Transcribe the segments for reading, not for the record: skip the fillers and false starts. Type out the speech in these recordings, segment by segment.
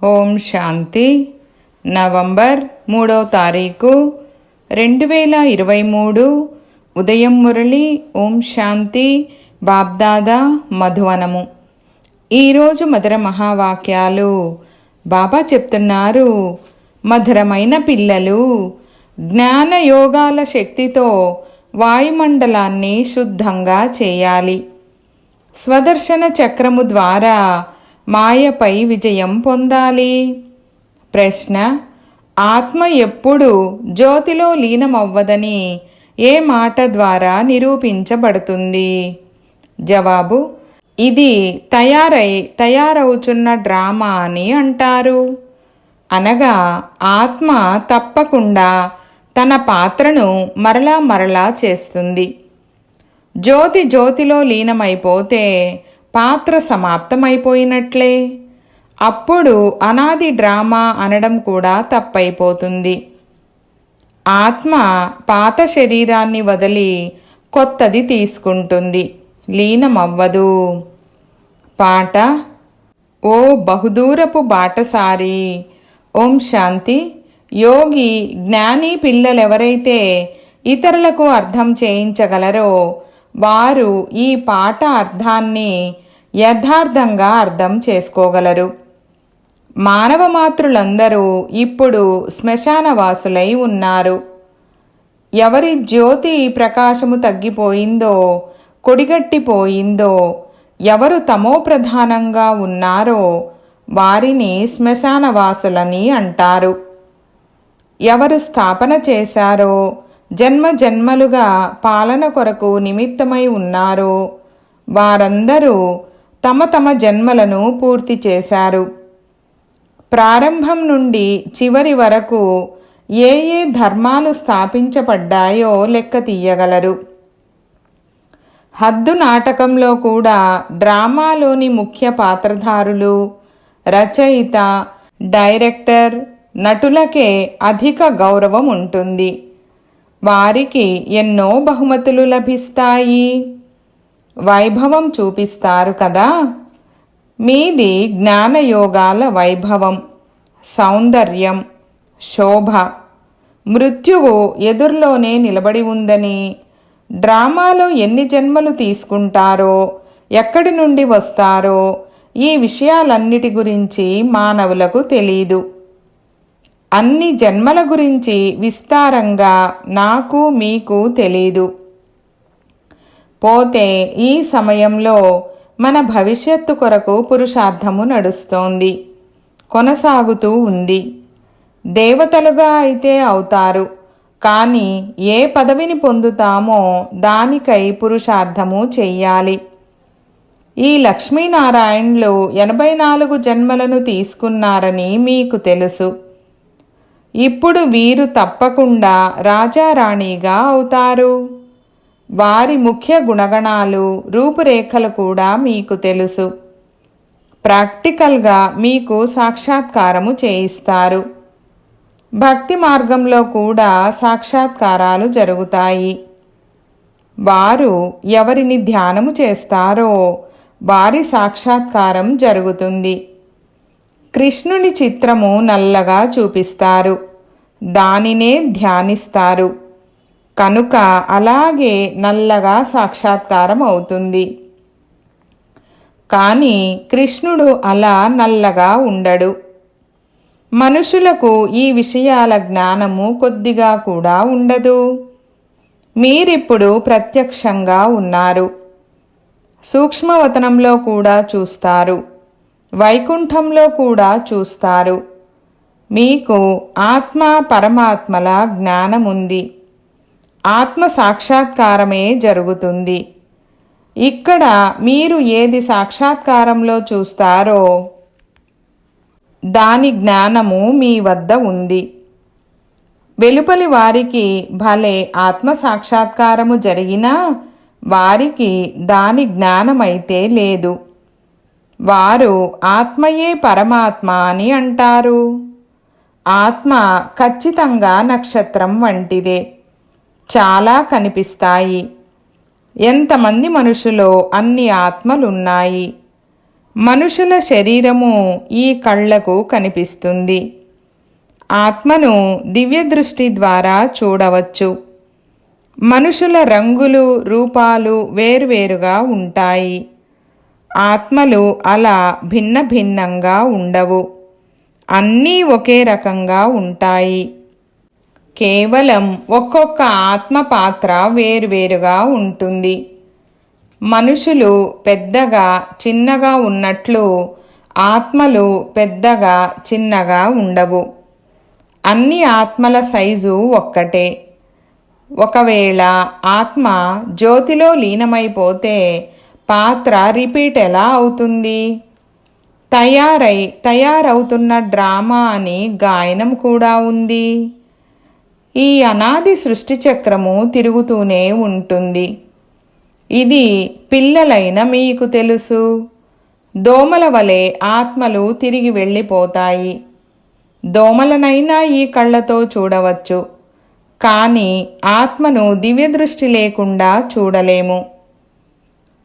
ఓం శాంతి. November 3వ తారీఖు 2023 ఉదయం మురళి. ఓం శాంతి. బాబ్దాదా మధువనము. ఈరోజు మధుర మహావాక్యాలు. బాబా చెప్తున్నారు, మధురమైన పిల్లలు, జ్ఞాన యోగాల శక్తితో వాయుమండలాన్ని శుద్ధంగా చేయాలి. స్వదర్శన చక్రము ద్వారా మాయపై విజయం పొందాలి. ప్రశ్న: ఆత్మ ఎప్పుడు జ్యోతిలో లీనమవ్వదని ఏ మాట ద్వారా నిరూపించబడుతుంది? జవాబు: ఇది తయారవుచున్న డ్రామా అని అంటారు. అనగా ఆత్మ తప్పకుండా తన పాత్రను మరలా చేస్తుంది. జ్యోతిలో లీనమైపోతే పాత్ర సమాప్తమైపోయినట్లే. అప్పుడు అనాది డ్రామా అనడం కూడా తప్పైపోతుంది. ఆత్మ పాత శరీరాన్ని వదిలి కొత్తది తీసుకుంటుంది, లీనమవ్వదు. పాట: ఓ బహుదూరపు బాటసారి. ఓం శాంతి. యోగి జ్ఞాని పిల్లలెవరైతే ఇతరులకు అర్థం చేయించగలరో వారు ఈ పాట అర్థాన్ని యథార్థంగా అర్థం చేసుకోగలరు. మానవ మాతృలందరూ ఇప్పుడు శ్మశానవాసులై ఉన్నారు. ఎవరి జ్యోతి ప్రకాశము తగ్గిపోయిందో, కొడిగట్టిపోయిందో, ఎవరు తమో ప్రధానంగా ఉన్నారో వారిని శ్మశానవాసులని అంటారు. ఎవరు స్థాపన చేశారో, జన్మలుగా పాలన కొరకు నిమిత్తమై ఉన్నారో వారందరూ తమ జన్మలను పూర్తి చేశారు. ప్రారంభం నుండి చివరి వరకు ఏ ధర్మాలు స్థాపించబడ్డాయో లెక్క తీయగలరు. హద్దు నాటకంలో కూడా డ్రామాలోని ముఖ్య పాత్రధారులు, రచయిత, డైరెక్టర్, నటులకే అధిక గౌరవం ఉంటుంది. వారికి ఎన్నో బహుమతులు లభిస్తాయి. వైభవం చూపిస్తారు కదా. మీది జ్ఞానయోగాల వైభవం, సౌందర్యం, శోభ. మృత్యువు ఎదుర్లోనే నిలబడి ఉందని, డ్రామాలో ఎన్ని జన్మలు తీసుకుంటారో, ఎక్కడి నుండి వస్తారో ఈ విషయాలన్నిటి గురించి మానవులకు తెలీదు. అన్ని జన్మల గురించి విస్తారంగా నాకు మీకు తెలీదు. పోతే ఈ సమయంలో మన భవిష్యత్తు కొరకు పురుషార్థము నడుస్తోంది, కొనసాగుతూ ఉంది. దేవతలుగా అయితే అవుతారు, కానీ ఏ పదవిని పొందుతామో దానికై పురుషార్థము చెయ్యాలి. ఈ లక్ష్మీనారాయణులు 84 జన్మలను తీసుకున్నారని మీకు తెలుసు. ఇప్పుడు వీరు తప్పకుండా రాజారాణిగా అవుతారు. వారి ముఖ్య గుణగణాలు, రూపురేఖలు కూడా మీకు తెలుసు. ప్రాక్టికల్గా మీకు సాక్షాత్కారము చేయిస్తారు. భక్తి మార్గంలో కూడా సాక్షాత్కారాలు జరుగుతాయి. వారు ఎవరిని ధ్యానము చేస్తారో వారి సాక్షాత్కారం జరుగుతుంది. కృష్ణుని చిత్రము నల్లగా చూపిస్తారు, దానినే ధ్యానిస్తారు. కనుక అలాగే నల్లగా సాక్షాత్కారం అవుతుంది. కానీ కృష్ణుడు అలా నల్లగా ఉండడు. మనుషులకు ఈ విషయాల జ్ఞానము కొద్దిగా కూడా ఉండదు. మీరిప్పుడు ప్రత్యక్షంగా ఉన్నారు. సూక్ష్మవతనంలో కూడా చూస్తారు, వైకుంఠంలో కూడా చూస్తారు. మీకు ఆత్మ పరమాత్మల జ్ఞానముంది. ఆత్మ సాక్షాత్కారమే జరుగుతుంది. ఇక్కడ మీరు ఏది సాక్షాత్కారంలో చూస్తారో దాని జ్ఞానము మీ వద్ద ఉంది. వెలుపలి వారికి భలే ఆత్మ సాక్షాత్కారము జరిగినా వారికి దాని జ్ఞానమైతే లేదు. వారు ఆత్మయే పరమాత్మ అని అంటారు. ఆత్మ ఖచ్చితంగా నక్షత్రం వంటిదే, చాలా కనిపిస్తాయి. ఎంతమంది మనుషులో అన్ని ఆత్మలున్నాయి. మనుషుల శరీరము ఈ కళ్ళకు కనిపిస్తుంది. ఆత్మను దివ్యదృష్టి ద్వారా చూడవచ్చు. మనుషుల రంగులు, రూపాలు వేర్వేరుగా ఉంటాయి. ఆత్మలు అలా భిన్న భిన్నంగా ఉండవు. అన్నీ ఒకే రకంగా ఉంటాయి. కేవలం ఒక్కొక్క ఆత్మ పాత్ర వేరువేరుగా ఉంటుంది. మనుషులు పెద్దగా చిన్నగా ఉన్నట్లు ఆత్మలు పెద్దగా చిన్నగా ఉండవు. అన్ని ఆత్మల సైజు ఒక్కటే. ఒకవేళ ఆత్మ జ్యోతిలో లీనమైపోతే పాత్ర రిపీట్ ఎలా అవుతుంది? తయారవుతున్న డ్రామా అని గాయనం కూడా ఉంది. ఈ అనాది సృష్టి చక్రము తిరుగుతూనే ఉంటుంది. ఇది పిల్లలైన మీకు తెలుసు. దోమల వలె ఆత్మలు తిరిగి వెళ్ళిపోతాయి. దోమలనైనా ఈ కళ్ళతో చూడవచ్చు, కానీ ఆత్మను దివ్యదృష్టి లేకుండా చూడలేము.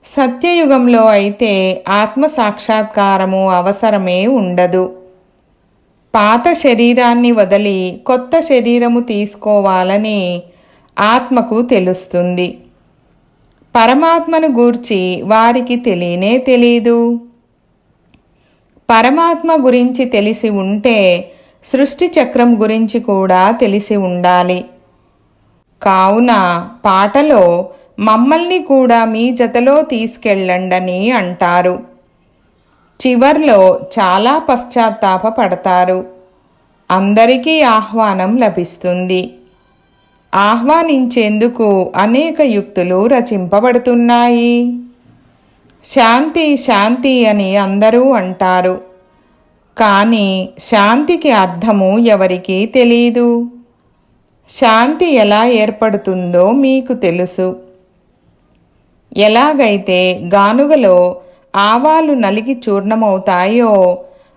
సత్యయుగంలో అయితే ఆత్మ సాక్షాత్కారము అవసరమే ఉండదు. పాత శరీరాన్ని వదిలి కొత్త శరీరము తీసుకోవాలని ఆత్మకు తెలుస్తుంది. పరమాత్మను గూర్చి వారికి తెలియనే తెలీదు. పరమాత్మ గురించి తెలిసి ఉంటే సృష్టి చక్రం గురించి కూడా తెలిసి ఉండాలి. కావున పాటలో మమ్మల్ని కూడా మీ జతలో తీసుకెళ్ళండని అంటారు. చివర్లో చాలా పశ్చాత్తాప పడతారు. అందరికీ ఆహ్వానం లభిస్తుంది. ఆహ్వానించేందుకు అనేక యుక్తులు రచింపబడుతున్నాయి. శాంతి శాంతి అని అందరూ అంటారు, కానీ శాంతికి అర్థము ఎవరికీ తెలీదు. శాంతి ఎలా ఏర్పడుతుందో మీకు తెలుసు. ఎలాగైతే గానుగలో ఆవాలు నలిగి చూర్ణమవుతాయో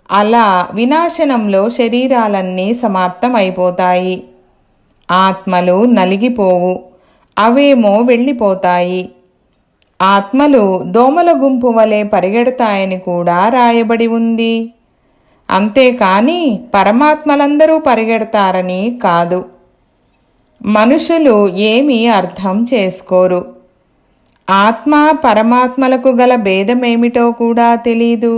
అలా వినాశనంలో శరీరాలన్నీ సమాప్తమైపోతాయి. ఆత్మలు నలిగిపోవు, అవేమో వెళ్ళిపోతాయి. ఆత్మలు దోమల గుంపు వలె పరిగెడతాయని కూడా రాయబడి ఉంది. అంతేకాని పరమాత్మలందరూ పరిగెడతారని కాదు. మనుషులు ఏమీ అర్థం చేసుకోరు. ఆత్మ పరమాత్మలకు గల భేదమేమిటో కూడా తెలీదు.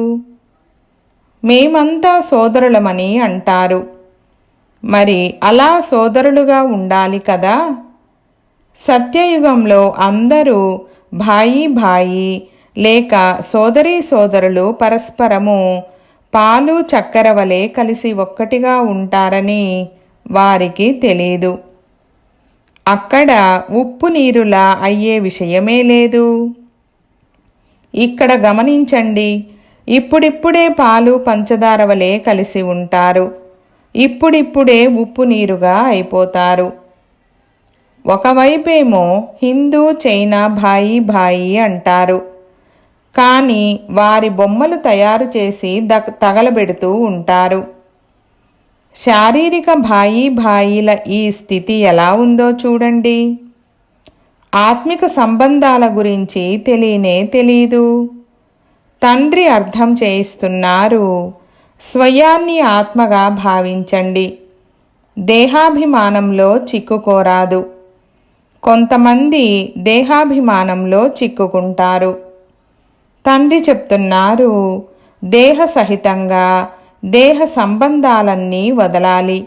మేమంతా సోదరులమని అంటారు. మరి అలా సోదరులుగా ఉండాలి కదా. సత్యయుగంలో అందరూ భాయి భాయి లేక సోదరీ సోదరులు పరస్పరము పాలు చక్కెర వలె కలిసి ఒక్కటిగా ఉంటారని వారికి తెలీదు. అక్కడ ఉప్పు నీరులా అయ్యే విషయమే లేదు. ఇక్కడ గమనించండి, ఇప్పుడిప్పుడే పాలు పంచదార వలె కలిసి ఉంటారు. ఇప్పుడిప్పుడే ఉప్పు నీరుగా అయిపోతారు. ఒకవైపేమో హిందూ చైనా భాయి భాయి అంటారు, కానీ వారి బొమ్మలు తయారు చేసి తగలబెడుతూ ఉంటారు. శారీరక భాయి భాయిల ఈ స్థితి ఎలా ఉందో చూడండి. ఆత్మిక సంబంధాల గురించి తెలియనే తెలీదు. తండ్రి అర్థం చేయిస్తున్నారు, స్వయాన్ని ఆత్మగా భావించండి. దేహాభిమానంలో చిక్కుకోరాదు. కొంతమంది దేహాభిమానంలో చిక్కుకుంటారు. తండ్రి చెప్తున్నారు, దేహ సహితంగా దేహ సంబంధాలన్నీ వదలాలి.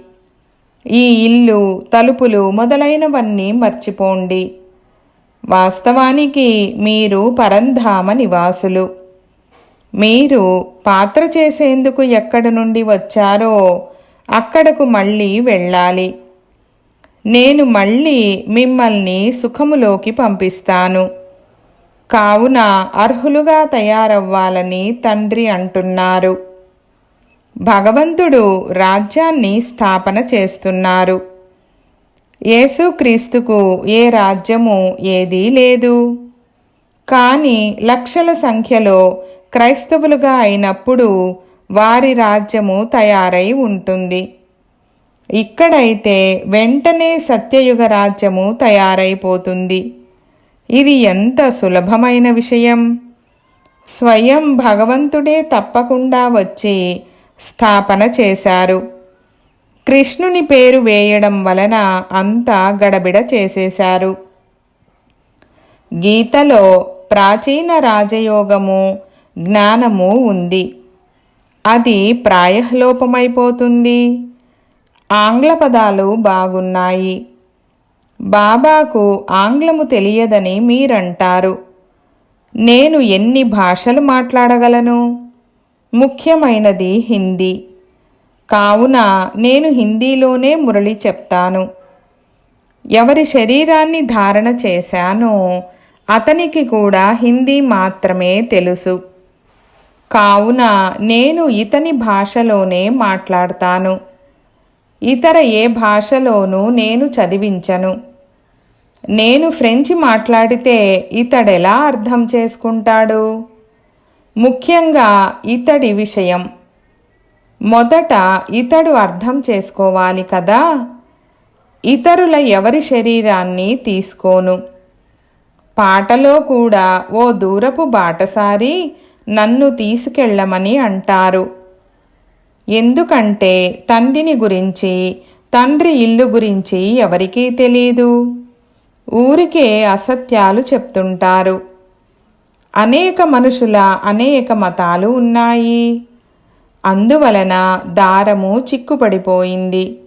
ఈ ఇల్లు, తలుపులు మొదలైనవన్నీ మర్చిపోండి. వాస్తవానికి మీరు పరంధామ నివాసులు. మీరు పాత్ర చేసేందుకు ఎక్కడి నుండి వచ్చారో అక్కడకు మళ్ళీ వెళ్ళాలి. నేను మళ్ళీ మిమ్మల్ని సుఖములోకి పంపిస్తాను. కావున అర్హులుగా తయారవ్వాలని తండ్రి అంటున్నారు. భగవంతుడు రాజ్యాన్ని స్థాపన చేస్తున్నారు. యేసుక్రీస్తుకు ఏ రాజ్యము ఏదీ లేదు. కానీ లక్షల సంఖ్యలో క్రైస్తవులుగా అయినప్పుడు వారి రాజ్యము తయారై ఉంటుంది. ఇక్కడైతే వెంటనే సత్యయుగ రాజ్యము తయారైపోతుంది. ఇది ఎంత సులభమైన విషయం. స్వయం భగవంతుడే తప్పకుండా వచ్చి స్థాపన చేశారు. కృష్ణుని పేరు వేయడం వలన అంతా గడబిడ చేసేశారు. గీతలో ప్రాచీన రాజయోగము జ్ఞానము ఉంది. అది ప్రాయలోపమైపోతుంది. ఆంగ్ల పదాలు బాగున్నాయి. బాబాకు ఆంగ్లము తెలియదని మీరంటారు. నేను ఎన్ని భాషలు మాట్లాడగలను? ముఖ్యమైనది హిందీ. కావున నేను హిందీలోనే మురళి చెప్తాను. ఎవరి శరీరాన్ని ధారణ చేశానో అతనికి కూడా హిందీ మాత్రమే తెలుసు. కావున నేను ఇతని భాషలోనే మాట్లాడతాను. ఇతర ఏ భాషలోనూ నేను చదివించను. నేను ఫ్రెంచి మాట్లాడితే ఇతడెలా అర్థం చేసుకుంటాడు? ముఖ్యంగా ఇతడి విషయం మొదట ఇతడు అర్థం చేసుకోవాలి కదా. ఇతరుల ఎవరి శరీరాన్ని తీసుకోను. పాటలో కూడా ఓ దూరపు బాటసారి నన్ను తీసుకెళ్ళమని అంటారు. ఎందుకంటే తండ్రిని గురించి, తండ్రి ఇల్లు గురించి ఎవరికీ తెలీదు. ఊరికే అసత్యాలు చెప్తుంటారు. అనేక మనుషుల అనేక మతాలు ఉన్నాయి. అందువలన దారము చిక్కుపడిపోయింది.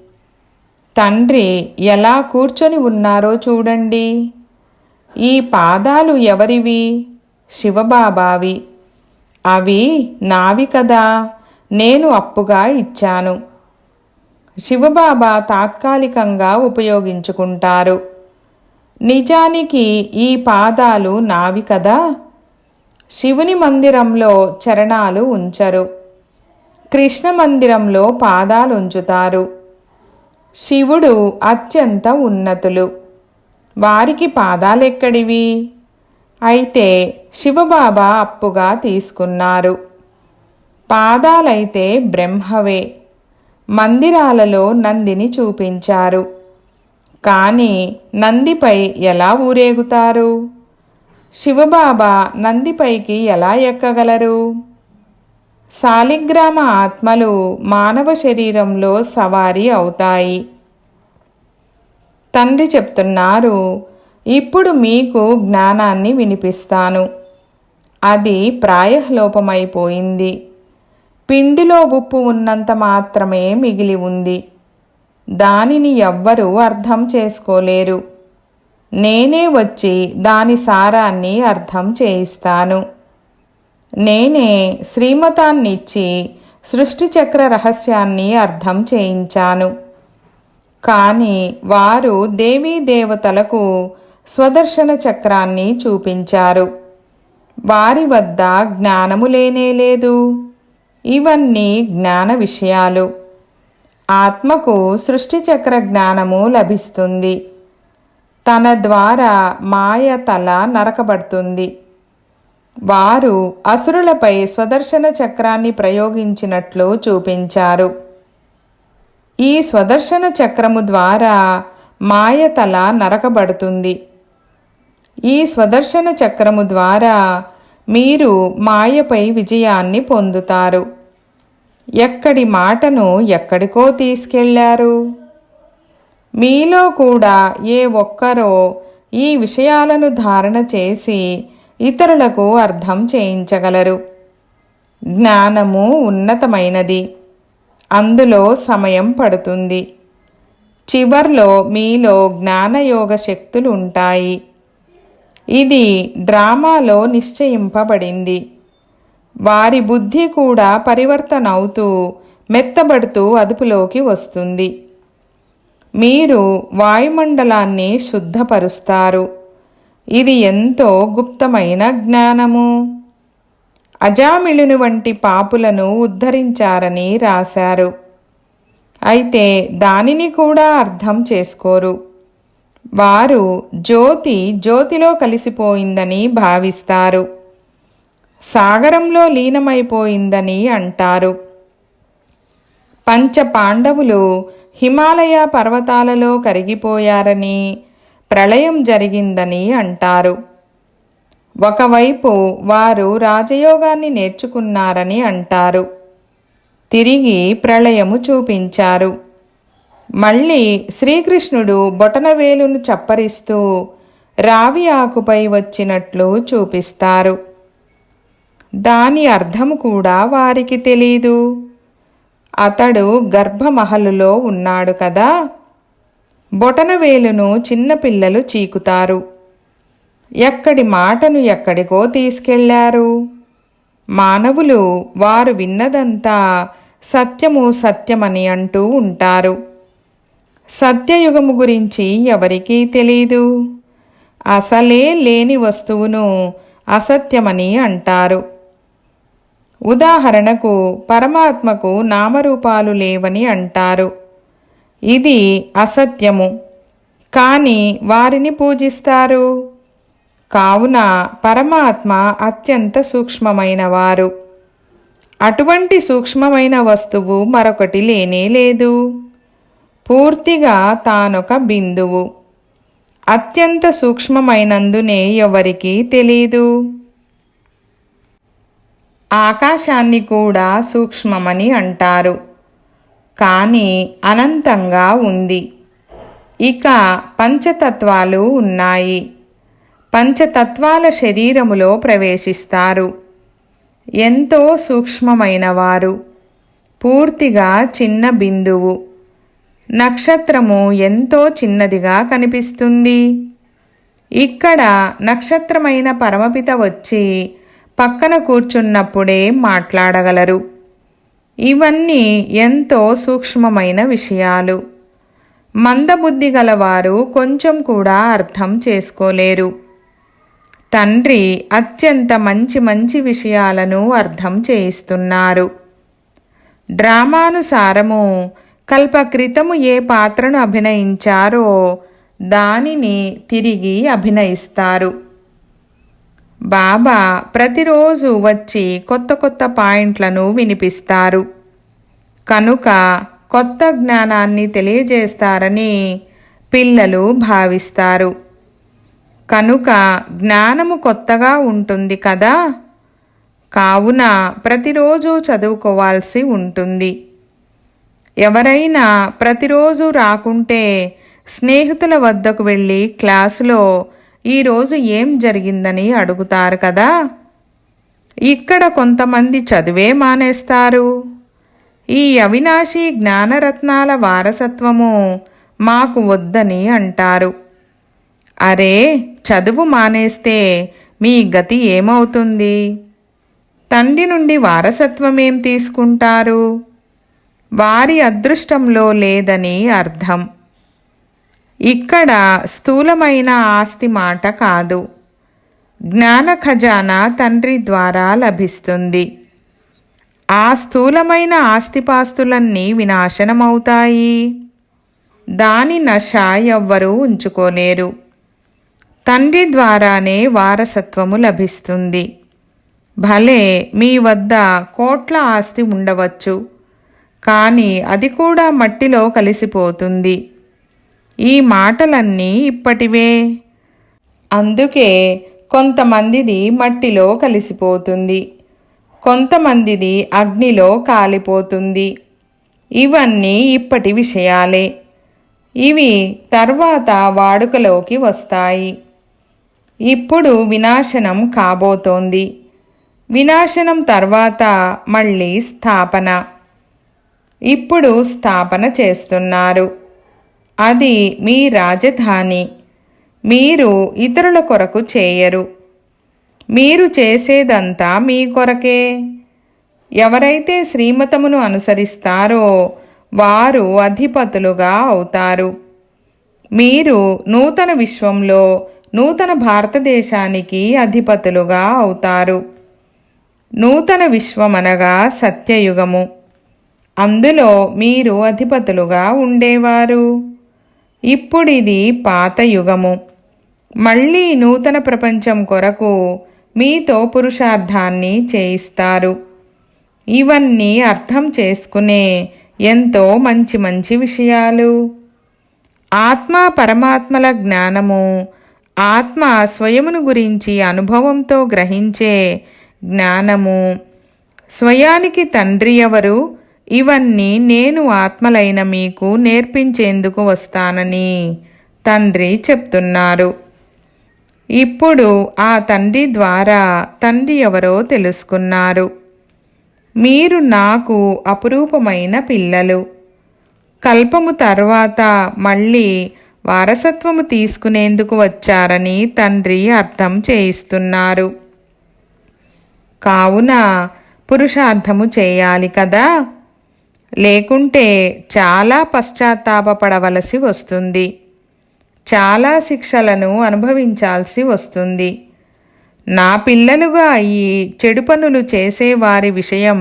తండ్రి ఎలా కూర్చొని ఉన్నారో చూడండి. ఈ పాదాలు ఎవరివి? శివబాబావి. అవి నావి కదా, నేను అప్పుగా ఇచ్చాను. శివబాబా తాత్కాలికంగా ఉపయోగించుకుంటారు. నిజానికి ఈ పాదాలు నావి కదా. శివుని మందిరంలో చరణాలు ఉంచరు. కృష్ణ మందిరంలో పాదాలు ఉంచుతారు. శివుడు అత్యంత ఉన్నతులు. వారికి పాదాలెక్కడివి? అయితే శివబాబా అప్పుగా తీసుకున్నారు. పాదాలైతే బ్రహ్మవే. మందిరాలలో నందిని చూపించారు. కానీ నందిపై ఎలా ఊరేగుతారు? శివబాబా నందిపైకి ఎలా ఎక్కగలరు? శాలిగ్రామ ఆత్మలు మానవ శరీరంలో సవారీ అవుతాయి. తండ్రి చెప్తున్నారు, ఇప్పుడు మీకు జ్ఞానాన్ని వినిపిస్తాను. అది ప్రాయలోపమైపోయింది. పిండిలో ఉప్పు ఉన్నంత మాత్రమే మిగిలి ఉంది. దానిని ఎవ్వరూ అర్థం చేసుకోలేరు. నేనే వచ్చి దాని సారాన్ని అర్థం చేయిస్తాను. నేనే శ్రీమతాన్నిచ్చి సృష్టి చక్ర రహస్యాన్ని అర్థం చేయించాను. కానీ వారు దేవీ దేవతలకు స్వదర్శన చక్రాన్ని చూపించారు. వారి వద్ద జ్ఞానము లేనేలేదు. ఇవన్నీ జ్ఞాన విషయాలు. ఆత్మకు సృష్టి చక్ర జ్ఞానము లభిస్తుంది. తన ద్వారా మాయ తల నరకబడుతుంది. వారు అసురులపై స్వదర్శన చక్రాన్ని ప్రయోగించినట్లు చూపించారు. ఈ స్వదర్శన చక్రము ద్వారా మాయ తల నరకబడుతుంది. ఈ స్వదర్శన చక్రము ద్వారా మీరు మాయపై విజయాన్ని పొందుతారు. ఎక్కడి మాటను ఎక్కడికో తీసుకెళ్లారు. మీలో కూడా ఏ ఒక్కరో ఈ విషయాలను ధారణ చేసి ఇతరులకు అర్థం చేయించగలరు. జ్ఞానము ఉన్నతమైనది. అందులో సమయం పడుతుంది. చివర్లో మీలో జ్ఞానయోగ శక్తులు ఉంటాయి. ఇది డ్రామాలో నిశ్చయింపబడింది. వారి బుద్ధి కూడా పరివర్తన అవుతూ మెత్తబడుతూ అదుపులోకి వస్తుంది. మీరు వాయుమండలాన్ని శుద్ధపరుస్తారు. ఇది ఎంతో గుప్తమైన జ్ఞానము. అజామిళుని వంటి పాపులను ఉద్ధరించారని రాశారు. అయితే దానిని కూడా అర్థం చేసుకోరు. వారు జ్యోతి జ్యోతిలో కలిసిపోయిందని భావిస్తారు. సాగరంలో లీనమైపోయిందని అంటారు. పంచ పాండవులు హిమాలయ పర్వతాలలో కరిగిపోయారని, ప్రళయం జరిగిందని అంటారు. ఒకవైపు వారు రాజయోగాన్ని నేర్చుకున్నారని అంటారు. తిరిగి ప్రళయము చూపించారు. మళ్ళీ శ్రీకృష్ణుడు బొటనవేలును చప్పరిస్తూ రావి ఆకుపై వచ్చినట్లు చూపిస్తారు. దాని అర్థం కూడా వారికి తెలీదు. అతడు గర్భమహలులో ఉన్నాడు కదా. బొటనవేలును చిన్నపిల్లలు చీకుతారు. ఎక్కడి మాటను ఎక్కడికో తీసుకెళ్లారు. మానవులు వారు విన్నదంతా సత్యము సత్యమని అంటూ ఉంటారు. సత్యయుగము గురించి ఎవరికీ తెలీదు. అసలే లేని వస్తువును అసత్యమని అంటారు. ఉదాహరణకు పరమాత్మకు నామరూపాలు లేవని అంటారు. ఇది అసత్యము. కానీ వారిని పూజిస్తారు. కావున పరమాత్మ అత్యంత సూక్ష్మమైనవారు. అటువంటి సూక్ష్మమైన వస్తువు మరొకటి లేనే లేదు. పూర్తిగా తానొక బిందువు. అత్యంత సూక్ష్మమైనందునే ఎవరికీ తెలీదు. ఆకాశాన్ని కూడా సూక్ష్మమని అంటారు. కానీ అనంతంగా ఉంది. ఇక పంచతత్వాలు ఉన్నాయి. పంచతత్వాల శరీరములో ప్రవేశిస్తారు. ఎంతో సూక్ష్మమైనవారు. పూర్తిగా చిన్న బిందువు. నక్షత్రము ఎంతో చిన్నదిగా కనిపిస్తుంది. ఇక్కడ నక్షత్రమైన పరమపిత వచ్చి పక్కన కూర్చున్నప్పుడే మాట్లాడగలరు. ఇవన్నీ ఎంతో సూక్ష్మమైన విషయాలు. మందబుద్ధి గలవారు కొంచెం కూడా అర్థం చేసుకోలేరు. తండ్రి అత్యంత మంచి మంచి విషయాలను అర్థం చేయిస్తున్నారు. డ్రామానుసారము కల్పక్రితము ఏ పాత్రను అభినయించారో దానిని తిరిగి అభినయిస్తారు. బాబా ప్రతిరోజు వచ్చి కొత్త కొత్త పాయింట్లను వినిపిస్తారు. కనుక కొత్త జ్ఞానాన్ని తెలియజేస్తారని పిల్లలు భావిస్తారు. కనుక జ్ఞానము కొత్తగా ఉంటుంది కదా. కావున ప్రతిరోజు చదువుకోవాల్సి ఉంటుంది. ఎవరైనా ప్రతిరోజు రాకుంటే స్నేహితుల వద్దకు వెళ్ళి క్లాసులో ఈరోజు ఏం జరిగిందని అడుగుతారు కదా. ఇక్కడ కొంతమంది చదువే మానేస్తారు. ఈ అవినాశి జ్ఞానరత్నాల వారసత్వము మాకు వద్దని అంటారు. అరే, చదువు మానేస్తే మీ గతి ఏమవుతుంది? తండ్రి నుండి వారసత్వమేం తీసుకుంటారు? వారి అదృష్టంలో లేదని అర్థం. ఇక్కడ స్థూలమైన ఆస్తి మాట కాదు. జ్ఞాన ఖజానా తండ్రి ద్వారా లభిస్తుంది. ఆ స్థూలమైన ఆస్తిపాస్తులన్నీ వినాశనమవుతాయి. దాని నశ ఎవ్వరూ ఉంచుకోలేరు. తండ్రి ద్వారానే వారసత్వము లభిస్తుంది. భలే మీ వద్ద కోట్ల ఆస్తి ఉండవచ్చు, కానీ అది కూడా మట్టిలో కలిసిపోతుంది. ఈ మాటలన్నీ ఇప్పటివే. అందుకే కొంతమందిది మట్టిలో కలిసిపోతుంది, కొంతమందిది అగ్నిలో కాలిపోతుంది. ఇవన్నీ ఇప్పటి విషయాలే. ఇవి తర్వాత వాడుకలోకి వస్తాయి. ఇప్పుడు వినాశనం కాబోతోంది. వినాశనం తర్వాత మళ్ళీ స్థాపన. ఇప్పుడు స్థాపన చేస్తున్నారు. అది మీ రాజధాని. మీరు ఇతరుల కొరకు చేయరు. మీరు చేసేదంతా మీ కొరకే. ఎవరైతే శ్రీమతమును అనుసరిస్తారో వారు అధిపతులుగా అవుతారు. మీరు నూతన విశ్వంలో నూతన భారతదేశానికి అధిపతులుగా అవుతారు. నూతన విశ్వమనగా సత్యయుగము. అందులో మీరు అధిపతులుగా ఉండేవారు. ఇప్పుడిది పాత యుగము. మళ్ళీ నూతన ప్రపంచం కొరకు మీతో పురుషార్థాన్ని చేయిస్తారు. ఇవన్నీ అర్థం చేసుకునే ఎంతో మంచి మంచి విషయాలు. ఆత్మ పరమాత్మల జ్ఞానము ఆత్మ స్వయమును గురించి అనుభవంతో గ్రహించే జ్ఞానము. స్వయానికి తండ్రి ఎవరు? ఇవన్నీ నేను ఆత్మలైన మీకు నేర్పించేందుకు వస్తానని తండ్రి చెప్తున్నారు. ఇప్పుడు ఆ తండ్రి ద్వారా తండ్రి ఎవరో తెలుసుకున్నారు. మీరు నాకు అపురూపమైన పిల్లలు. కల్పము తర్వాత మళ్ళీ వారసత్వము తీసుకునేందుకు వచ్చారని తండ్రి అర్థం చేయిస్తున్నారు. కావున పురుషార్థము చేయాలి కదా, లేకుంటే చాలా పశ్చాత్తాపపడవలసి వస్తుంది, చాలా శిక్షలను అనుభవించాల్సి వస్తుంది. నా పిల్లలుగా అయి చెడు పనులు చేసేవారి విషయం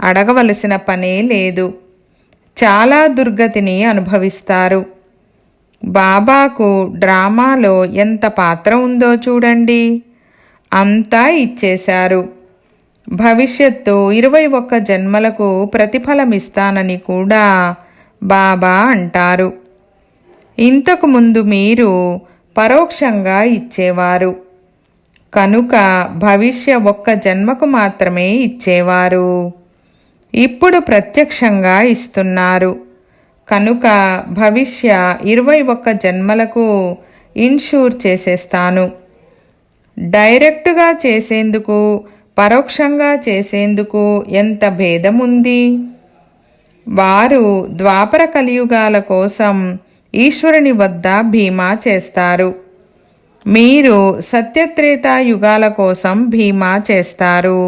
అడగవలసిన పనే లేదు, చాలా దుర్గతిని అనుభవిస్తారు. బాబాకు డ్రామాలో ఎంత పాత్ర ఉందో చూడండి, అంతా ఇచ్చేశారు. భవిష్యత్తు 21 జన్మలకు ప్రతిఫలమిస్తానని కూడా బాబా అంటారు. ఇంతకు ముందు మీరు పరోక్షంగా ఇచ్చేవారు కనుక భవిష్య 1 జన్మకు మాత్రమే ఇచ్చేవారు. ఇప్పుడు ప్రత్యక్షంగా ఇస్తున్నారు కనుక భవిష్య 21 జన్మలకు ఇన్షూర్ చేసేస్తాను. డైరెక్ట్గా చేసేందుకు పరోక్షంగా చేసేందుకు ఎంత భేదం ఉంది? వారు ద్వాపర కలియుగాల కోసం ఈశ్వరుని వద్ద భీమా చేస్తారు, మీరు సత్యత్రేతా యుగాల కోసం భీమా చేస్తారు.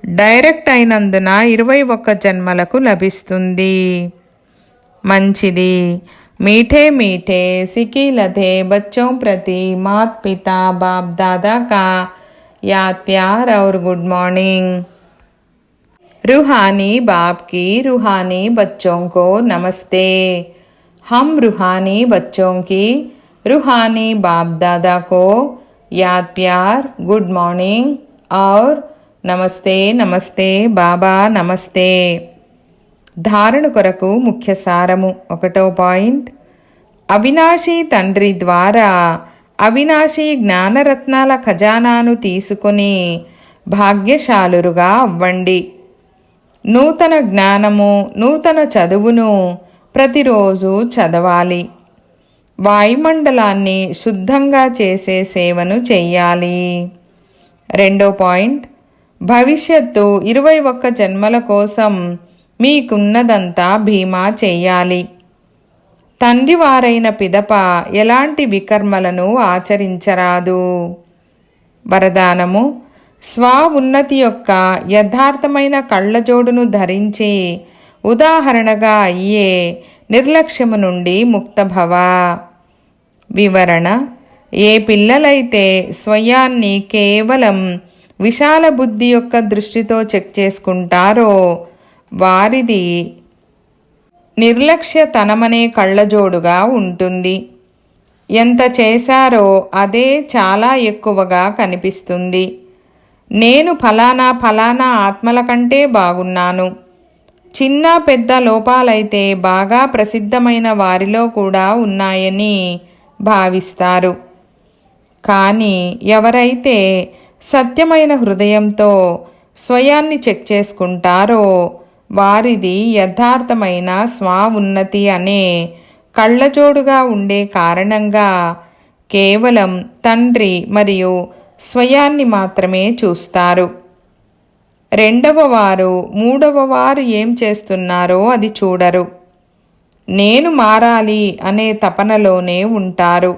డైరెక్ట్ అయినందున 21 జన్మలకు లభిస్తుంది. మంచిది. मीठे मीठे सिकी लधे बच्चों प्रति माता पिता बाप दादा का याद प्यार और गुड मॉर्निंग। रूहानी बाप की रूहानी बच्चों को नमस्ते। हम रूहानी बच्चों की रूहानी बाप दादा को याद प्यार गुड मॉर्निंग और नमस्ते नमस्ते बाबा नमस्ते। ధారణ కొరకు ముఖ్య సారము. 1వ పాయింట్, అవినాశీ తండ్రి ద్వారా అవినాశీ జ్ఞానరత్నాల ఖజానాను తీసుకొని భాగ్యశాలురుగా అవ్వండి. నూతన జ్ఞానము, నూతన చదువును ప్రతిరోజు చదవాలి. వాయుమండలాన్ని శుద్ధంగా చేసే సేవను చెయ్యాలి. 2వ పాయింట్, భవిష్యత్తు 21 జన్మల కోసం మీకున్నదంతా భీమా చెయ్యాలి. తండ్రివారైన పిదప ఎలాంటి వికర్మలను ఆచరించరాదు. వరదానము, స్వ ఉన్నతి యొక్క యథార్థమైన కళ్ళజోడును ధరించి ఉదాహరణగా అయ్యే నిర్లక్ష్యము నుండి ముక్తభవ. వివరణ, ఏ పిల్లలైతే స్వయాన్ని కేవలం విశాల బుద్ధి యొక్క దృష్టితో చెక్ చేసుకుంటారో వారిది నిర్లక్ష్యతనమనే కళ్ళజోడుగా ఉంటుంది. ఎంత చేశారో అదే చాలా ఎక్కువగా కనిపిస్తుంది. నేను ఫలానా ఫలానా ఆత్మల కంటే బాగున్నాను. చిన్న పెద్ద లోపాలైతే బాగా ప్రసిద్ధమైన వారిలో కూడా ఉన్నాయని భావిస్తారు. కానీ ఎవరైతే సత్యమైన హృదయంతో స్వయాన్ని చెక్ చేసుకుంటారో వారిది యథార్థమైన స్వ ఉన్నతి అనే కళ్ళజోడుగా ఉండే కారణంగా కేవలం తండ్రి మరియు స్వయాన్ని మాత్రమే చూస్తారు. రెండవ వారు, మూడవ వారు ఏం చేస్తున్నారో అది చూడరు. నేను మారాలి అనే తపనలోనే ఉంటారు.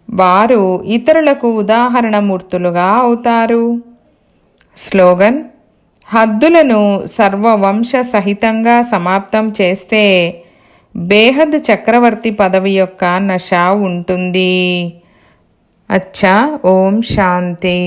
వారు ఇతరులకు ఉదాహరణమూర్తులుగా అవుతారు. స్లోగన్, హద్దులను సర్వవంశ సహితంగా సమాప్తం చేస్తే బేహద్ చక్రవర్తి పదవి యొక్క నష ఉంటుంది. అచ్చా, ఓం శాంతి.